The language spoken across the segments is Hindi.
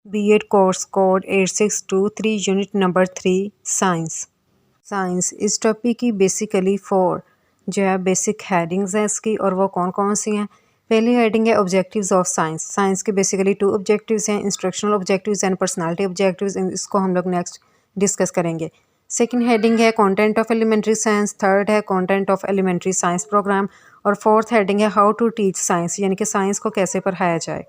B.Ed course code 8623 unit number 3 science. Science इस टॉपिक की बेसिकली 4 जो है बेसिक हेडिंग्स हैं इसकी, और वो कौन कौन सी हैं। पहली हेडिंग है ऑब्जेक्टिव्स ऑफ साइंस। साइंस के बेसिकली 2 ऑब्जेक्टिव्स हैं, instructional objectives and personality objectives. इसको हम लोग नेक्स्ट डिस्कस करेंगे। सेकंड हेडिंग है content of elementary science. Third है content of elementary science programme. और फोर्थ हेडिंग है हाउ टू टीच साइंस, यानी कि साइंस को कैसे पढ़ाया जाए।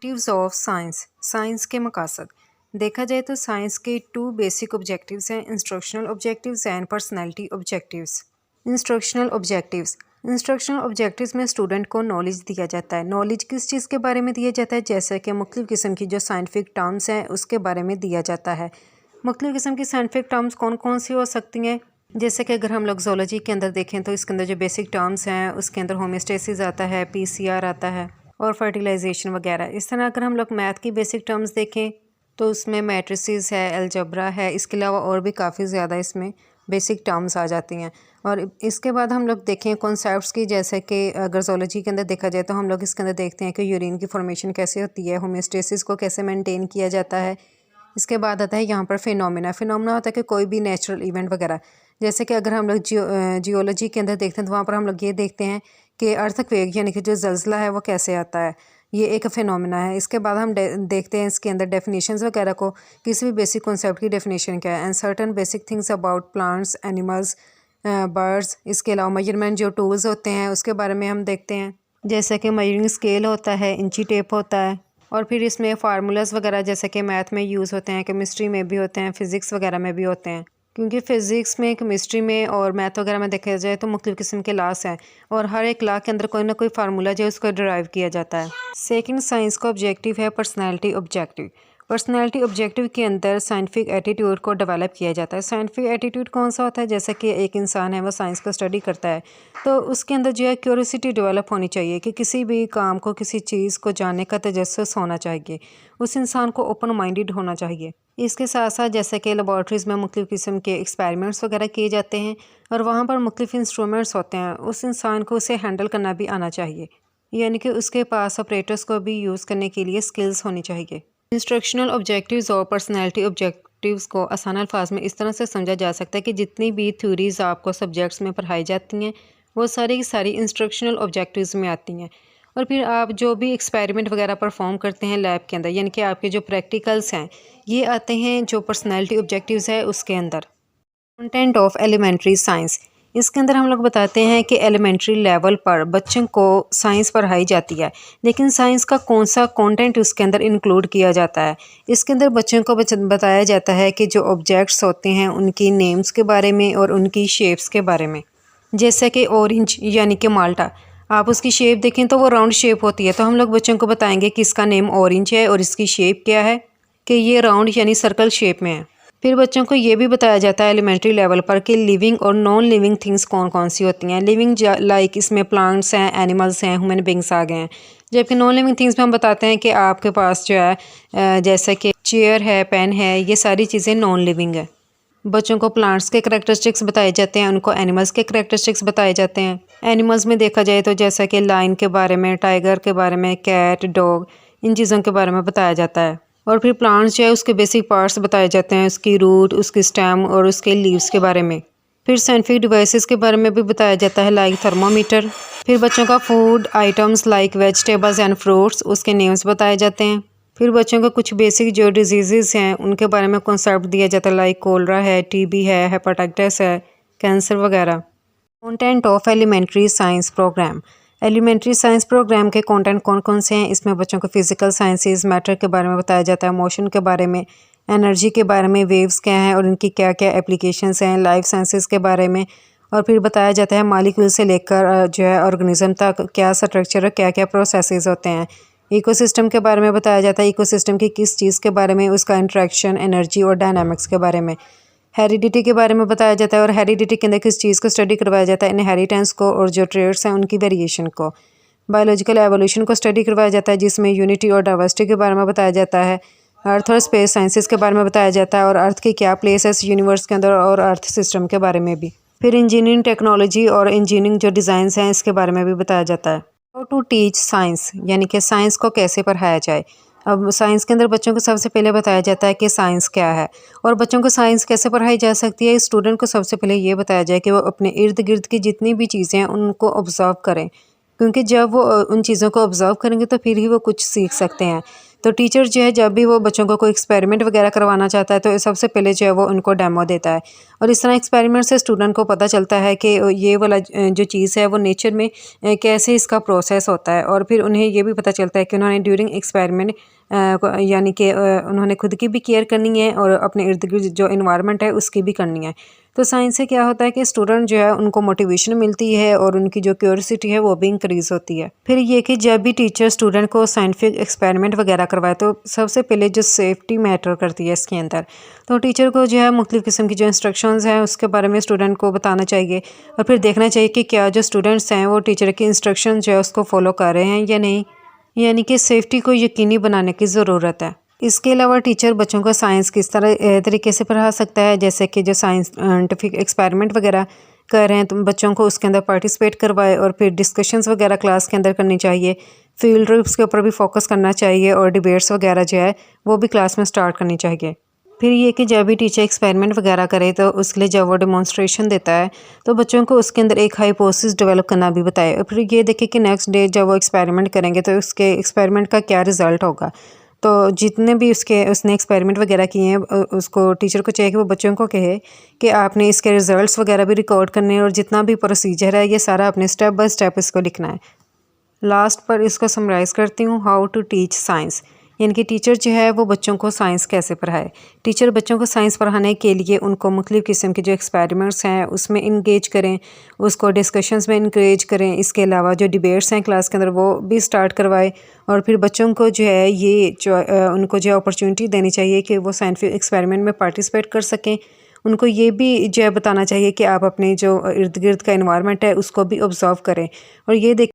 Objectives of science. साइंस के मकासद देखा जाए तो साइंस के 2 बेसिक ऑब्जेक्टिव्स हैं, instructional objectives and personality objectives. Instructional objectives. Instructional objectives में स्टूडेंट को नॉलेज दिया जाता है। नॉलेज किस चीज़ के बारे में दिया जाता है, जैसे कि मुख्तलिफ़ किस्म की जो साइंटिफिक टर्म्स हैं उसके बारे में दिया जाता है। मुख्तलिफ़ किस्म की साइंटिफिक टर्म्स कौन कौन सी हो सकती हैं, जैसे कि अगर हम लोग ज़ूलॉजी के अंदर देखें तो इसके अंदर जो बेसिक टर्म्स हैं उसके अंदर होम्योस्टेसिस आता है, PCR आता है और फर्टिलाइजेशन वगैरह। इस तरह अगर हम लोग मैथ की बेसिक टर्म्स देखें तो उसमें मैट्रिसेस है, अलजबरा है, इसके अलावा और भी काफ़ी ज़्यादा इसमें बेसिक टर्म्स आ जाती हैं। और इसके बाद हम लोग देखें कॉन्सेप्ट्स की, जैसे कि अगर ज़ूलॉजी के अंदर देखा जाए तो हम लोग इसके अंदर देखते हैं कि यूरिन की फॉर्मेशन कैसे होती है, होम्योस्टेसिस को कैसे मेंटेन किया जाता है। इसके बाद आता है यहाँ पर फिनोमिना। फिनोमिना होता है कि कोई भी नेचुरल इवेंट वगैरह, जैसे कि अगर हम लोग जियोलॉजी के अंदर देखते हैं तो वहाँ पर हम लोग ये देखते हैं कि अर्थक्वेक यानी कि जो ज़लज़ला है वो कैसे आता है, ये एक फिनोमिना है। इसके बाद हम देखते हैं इसके अंदर डेफिनेशंस वगैरह को, किसी भी बेसिक कॉन्सेप्ट की डेफिनेशन क्या है, and certain basic things about plants, animals, birds. इसके अलावा मेजरमेंट जो टूल्स होते हैं उसके बारे में हम देखते हैं, जैसे कि मेजरिंग स्केल होता है, इंची टेप होता है। और फिर इसमें फार्मूलाज वगैरह जैसे कि मैथ में यूज़ होते हैं, केमिस्ट्री में भी होते हैं, फ़िज़िक्स वगैरह में भी होते हैं। क्योंकि फ़िज़िक्स में, केमिस्ट्री में और मैथ वगैरह में देखा जाए तो मुख्तलिफ़ किस्म के लॉस हैं, और हर एक लॉ के अंदर कोई ना कोई फार्मूला जो है उसको डिराइव किया जाता है। सेकंड साइंस का ऑब्जेक्टिव है पर्सनैलिटी ऑब्जेक्टिव। पर्सनैलिटी ऑब्जेक्टिव के अंदर साइंटिफिक एटीट्यूड को डेवलप किया जाता है। साइंटिफिक एटीट्यूड कौन सा होता है, जैसे कि एक इंसान है वो साइंस को स्टडी करता है तो उसके अंदर जो है क्यूरियोसिटी डेवलप होनी चाहिए कि किसी भी काम को, किसी चीज़ को जानने का तजस्सुस होना चाहिए। उस इंसान को ओपन माइंडेड होना चाहिए। इसके साथ साथ जैसे कि लेबॉर्ट्रीज़ में मुख्तलिफ़ किस्म के एक्सपेरिमेंट्स वगैरह किए जाते हैं और वहाँ पर मुख्तलिफ़ इंस्ट्रूमेंट्स होते हैं, उस इंसान को उसे हैंडल करना भी आना चाहिए, यानी कि उसके पास ऑपरेटर्स को भी यूज़ करने के लिए स्किल्स होनी चाहिए। इंस्ट्रक्शनल ऑब्जेक्टिव्स और पर्सनैलिटी ऑब्जेक्टिव्स को आसान अल्फाज में इस तरह से समझा जा सकता है कि जितनी भी थ्योरीज़ आपको सब्जेक्ट्स में पढ़ाई जाती हैं वो सारी की सारी इंस्ट्रक्शनल ऑब्जेक्टिव्स में आती हैं। और फिर आप जो भी एक्सपेरिमेंट वगैरह परफॉर्म करते हैं लैब के अंदर, यानी कि आपके जो प्रैक्टिकल्स हैं, ये आते हैं जो पर्सनैलिटी ऑब्जेक्टिव्स है उसके अंदर। Content of elementary science. इसके अंदर हम लोग बताते हैं कि एलिमेंट्री लेवल पर बच्चों को साइंस पढ़ाई जाती है, लेकिन साइंस का कौन सा कंटेंट उसके अंदर इंक्लूड किया जाता है। इसके अंदर बच्चों को बताया जाता है कि जो ऑब्जेक्ट्स होते हैं उनकी नेम्स के बारे में और उनकी शेप्स के बारे में। जैसे कि ऑरेंज यानी कि माल्टा, आप उसकी शेप देखें तो वो राउंड शेप होती है, तो हम लोग बच्चों को बताएंगे कि इसका नेम ऑरेंज है और इसकी शेप क्या है, कि ये राउंड यानी सर्कल शेप में है। फिर बच्चों को ये भी बताया जाता है एलिमेंट्री लेवल पर कि लिविंग और नॉन लिविंग थिंग्स कौन कौन सी होती हैं। लिविंग लाइक इसमें प्लांट्स हैं, एनिमल्स हैं, ह्यूमन बींग्स आ गए हैं। जबकि नॉन लिविंग थिंग्स में हम बताते हैं कि आपके पास जो है जैसे कि चेयर है, पेन है, ये सारी चीज़ें नॉन लिविंग है। बच्चों को प्लांट्स के करैक्टरिस्टिक्स बताए जाते हैं, उनको एनिमल्स के करैक्टरिस्टिक्स बताए जाते हैं। एनिमल्स में देखा जाए तो जैसा कि लायन के बारे में, टाइगर के बारे में, कैट, डॉग, इन चीज़ों के बारे में बताया जाता है। और फिर प्लांट्स जो है उसके बेसिक पार्ट्स बताए जाते हैं, उसकी रूट, उसकी स्टेम और उसके लीव्स के बारे में। फिर साइंटिफिक डिवाइसेस के बारे में भी बताया जाता है, लाइक थर्मोमीटर। फिर बच्चों का food items like vegetables and fruits, उसके नेम्स बताए जाते हैं। फिर बच्चों को कुछ बेसिक जो डिजीज़ हैं उनके बारे में कॉन्सेप्ट दिया जाता है, लाइक कोलरा है, TB है, हेपेटाइटिस है, कैंसर वगैरह। Content of elementary science program. Elementary science program के कंटेंट कौन कौन से हैं, इसमें बच्चों को फिजिकल साइंसेज, मैटर के बारे में बताया जाता है, मोशन के बारे में, एनर्जी के बारे में, वेव्स क्या हैं और इनकी क्या क्या एप्लीकेशंस हैं, लाइफ साइंसेज के बारे में। और फिर बताया जाता है मॉलिक्यूल से लेकर जो है ऑर्गेनिज्म तक क्या स्ट्रक्चर और क्या क्या प्रोसेसेस होते हैं। इकोसिस्टम के बारे में बताया जाता है, इकोसिस्टम की किस चीज़ के बारे में, उसका इंट्रैक्शन, एनर्जी और डायनामिक्स के बारे में। हेरिडिटी के बारे में बताया जाता है, और हेरिडिटी के अंदर किस चीज़ को स्टडी करवाया जाता है, इनहेरिटेंस को और जो ट्रेड्स हैं उनकी वेरिएशन को। बायोलॉजिकल एवोल्यूशन को स्टडी करवाया जाता है, जिसमें यूनिटी और डाइवर्सिटी के बारे में बताया जाता है। अर्थ और स्पेस साइंसेस के बारे में बताया जाता है, और अर्थ की क्या प्लेस है यूनिवर्स के अंदर, और अर्थ सिस्टम के बारे में भी। फिर इंजीनियरिंग टेक्नोलॉजी और इंजीनियरिंग जो डिज़ाइंस हैं इसके बारे में भी बताया जाता है। हाउ टू टीच साइंस, यानी कि साइंस को कैसे पढ़ाया जाए। अब साइंस के अंदर बच्चों को सबसे पहले बताया जाता है कि साइंस क्या है और बच्चों को साइंस कैसे पढ़ाई जा सकती है। स्टूडेंट को सबसे पहले ये बताया जाए कि वो अपने इर्द गिर्द की जितनी भी चीज़ें हैं उनको ऑब्ज़र्व करें, क्योंकि जब वो उन चीज़ों को ऑब्ज़र्व करेंगे तो फिर ही वो कुछ सीख सकते हैं। तो टीचर जो है जब भी वो बच्चों को कोई एक्सपेरिमेंट वगैरह करवाना चाहता है तो सबसे पहले जो है वो उनको डेमो देता है और इस तरह एक्सपेरिमेंट से स्टूडेंट को पता चलता है कि ये वाला जो चीज़ है वो नेचर में कैसे इसका प्रोसेस होता है और फिर उन्हें ये भी पता चलता है कि उन्होंने ड्यूरिंग एक्सपेरिमेंट यानी कि उन्होंने खुद की भी केयर करनी है और अपने इर्द गिर्द जो इन्वायरमेंट है उसकी भी करनी है। तो साइंस से क्या होता है कि स्टूडेंट जो है उनको मोटिवेशन मिलती है और उनकी जो क्यूरियोसिटी है वो भी इंक्रीज़ होती है। फिर ये कि जब भी टीचर स्टूडेंट को साइंटिफिक एक्सपेरिमेंट वगैरह करवाए तो सबसे पहले जो सेफ्टी मैटर करती है इसके अंदर, तो टीचर को जो है मुख्तलिफ़ किस्म की जो इंस्ट्रक्शंस हैं उसके बारे में स्टूडेंट को बताना चाहिए और फिर देखना चाहिए कि क्या जो स्टूडेंट्स हैं वो टीचर की इंस्ट्रक्शन जो है उसको फॉलो कर रहे हैं या नहीं, यानी कि सेफ्टी को यकीनी बनाने की ज़रूरत है। इसके अलावा टीचर बच्चों को साइंस किस तरह तरीके से पढ़ा सकता है, जैसे कि जो साइंटिफिक एक्सपेरिमेंट वगैरह कर रहे हैं तो बच्चों को उसके अंदर पार्टिसिपेट करवाए और फिर डिस्कशंस वगैरह क्लास के अंदर करनी चाहिए। फील्ड ट्रिप्स के ऊपर भी फोकस करना चाहिए और डिबेट्स वगैरह जो है वो भी क्लास में स्टार्ट करनी चाहिए। फिर ये कि जब भी टीचर एक्सपेरिमेंट वगैरह करे तो उसके लिए जब वो डेमोन्स्ट्रेशन देता है तो बच्चों को उसके अंदर एक हाइपोथेसिस डेवलप करना भी बताए और फिर ये देखे कि नेक्स्ट डे जब वो एक्सपेरिमेंट करेंगे तो उसके एक्सपेरिमेंट का क्या रिज़ल्ट होगा। तो जितने भी उसने एक्सपेरिमेंट वगैरह किए हैं उसको टीचर को चाहिए कि वो बच्चों को कहे कि आपने इसके रिज़ल्ट्स वगैरह भी रिकॉर्ड करने हैं और जितना भी प्रोसीजर है ये सारा आपने स्टेप बाय स्टेप इसको लिखना है। लास्ट पर इसको समराइज़ करती हूँ, हाउ टू टीच साइंस, यानी कि टीचर जो है वो बच्चों को साइंस कैसे पढ़ाए। टीचर बच्चों को साइंस पढ़ाने के लिए उनको मुख्तलिफ़ किस्म के जो एक्सपेरिमेंट्स हैं उसमें इंगेज करें, उसको डिस्कशंस में इंकरेज करें। इसके अलावा जो डिबेट्स हैं क्लास के अंदर वो भी स्टार्ट करवाए और फिर बच्चों को जो है ये उनको जो अपॉर्चुनिटी देनी चाहिए कि वो साइंटिफिक एक्सपेरिमेंट में पार्टिसिपेट कर सकें। उनको ये भी जो है बताना चाहिए कि आप अपने जो इर्द गिर्द का इन्वायरमेंट है उसको भी ऑब्ज़र्व करें और ये देख